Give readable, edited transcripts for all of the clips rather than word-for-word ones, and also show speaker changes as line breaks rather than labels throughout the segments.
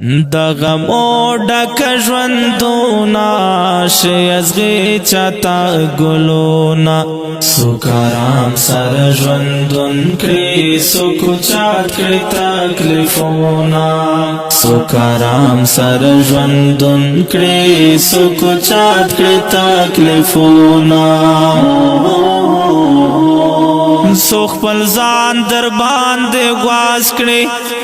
د غمو ډک ژوندونه شي ازغي چاته ګلونه څوک آرام سره ژوندون کړي څوک چات کړي تکلیفونه څوک آرام سره ژوندون کړي څوک چات کړي تکلیفونه سو خپل ځان در باندې غواز کړي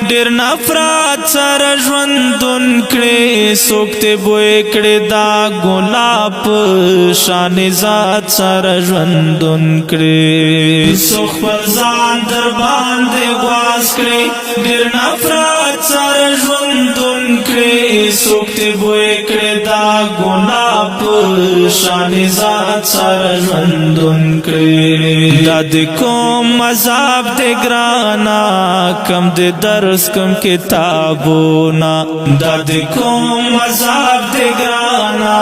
ډېر نفرت سره ژوندون کړي څوک ته بوی کړي دا ګلاب شان ذات سره ژوندون کړي سو خپل ځان در باندې غواز کړي ډېر نفرت سره ژوندون کړي څوک ته بوی کړي دا ګلاب شان ذات سره ژوندون کړي دا د کوم عذاب دے گرانا کم دے درس کم کتابونا دا دے کوم عذاب دے گرانا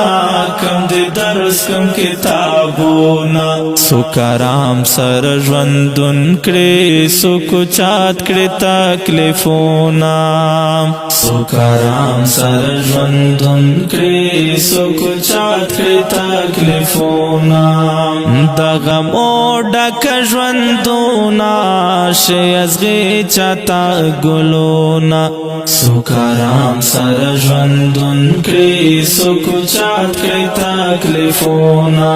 کم دے درس کم کتابونا سوک آرام سر ژوندون کړي سوک چات کړي تکلیفونا سوک آرام سر ژوندون کړي سوک چات کړي تکلیفونا دا غمو ډک ژوندونه شي ازغي چاته ګلونه څوک آرام سره ژوندون کړي څوک چات کړي تکلیفونه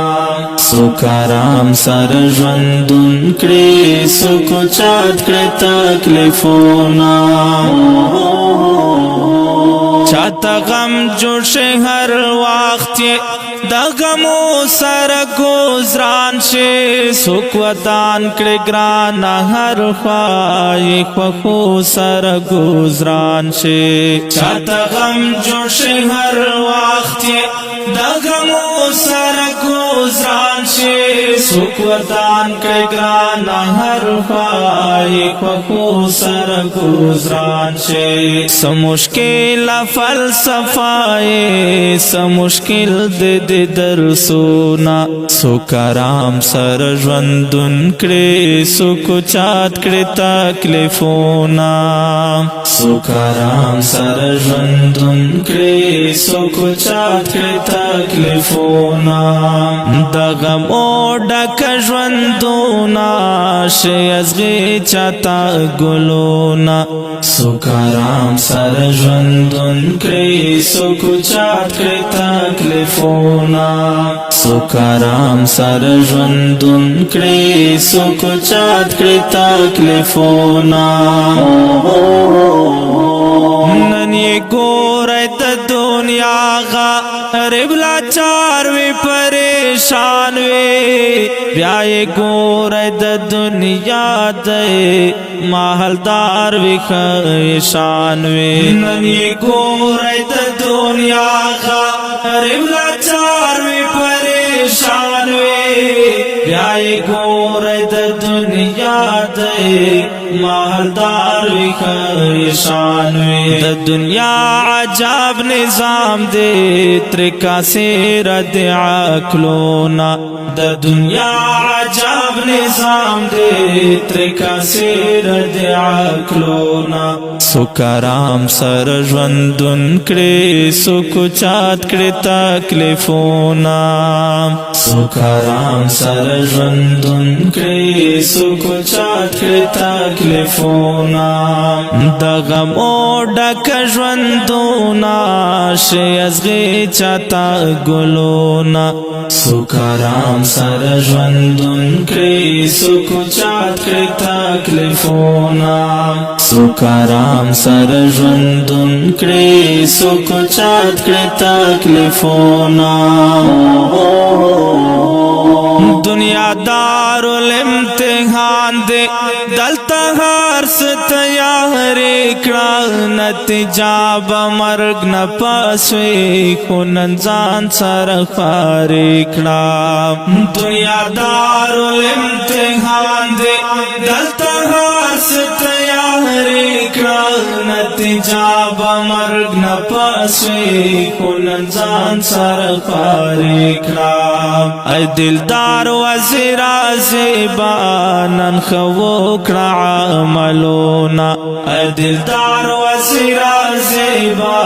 څوک آرام سره ژوندون کړي څوک چات کړي تکلیفونه چاته غم جوړ شي هر وخت دا غمو سره گزران شي څوک ودان کړي ګران هر خواي خو سره گزران شي چاته غم جوړ شي هر وخت دا غمو سره گزران شي څوک ودان کړي ګران هر خواي خو سره گزران شي سم مشکل فلسفه سم مشکل د درسونا څوک آرام سره ژوندون کړي څوک چات کړي تکلیفونا څوک آرام سره ژوندون کړي څوک چات کړي تکلیفونا د غمو ډک ژوندونه شي ازغي چاته ګلونه څوک آرام سره ژوندون کړي څوک چات کړي تکلیفونا څوک آرام سره ژوندون کړي څوک چات کړي تکلیفونا نن یې ګورئ د دنیا غریب لاچار وي پریشان وي بیا یې ګورئ د دنیا دی مالدار وي خیشان وي نن یې ګورئ د دنیا غریب لاچار وي پریشان وي بیا یې ګورئ د دنیا دی مالدار وي خیشان وي د دنیا عجب نظام دی ترکا سے رد عقلونا د دنیا عجب نظام دی ترکا سے رد عقلونا څوک آرام سره ژوندون کړي څوک چات کړي تکلیفونا څوک آرام سره ژوندون کړي څوک چات کړي تکلیفونا د غمو ډک ژوندونه شي ازغي چاته ګلونه څوک آرام سره ژوندون کړي څوک چات کړي تکلیفونا څوک آرام سره ژوندون کړي څوک چات کړي تکلیفونا دنیا دار الامتحان دے دلتا ہر ستیار کړه نتیجه به مرګ نه پاسوي خو نن ځان سره خوار کړه دنیا دار الامتحان دے دلتا هر ستیار تیاری کړه نتیجه به مرګ نه پسوي خو نن ځان سره پارې کړه ای دلدار وزیر زیبا نن ښه وکړه عملونه ای دلدار وزیر زیبا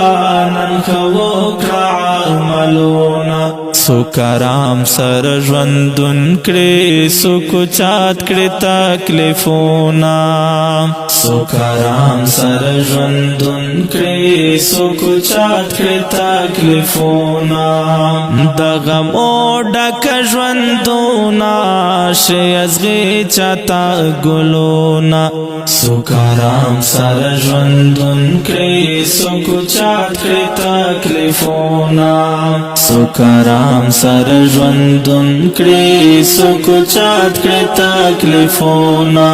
نن ښه وکړه عملونه سو کرام سره ژوندون کړي سو کوچات کړي تکلیفونه سو کرام سره ژوندون کړي سو کوچات کړي تکلیفونه د غم او ډک ژوندونه شي ازغي چاته ګلونه سو کرام سره ژوندون کړي سو کوچات کړي تکلیفونه سو کرام سره ژوندون کړي سو کوچات کړي تکلیفونه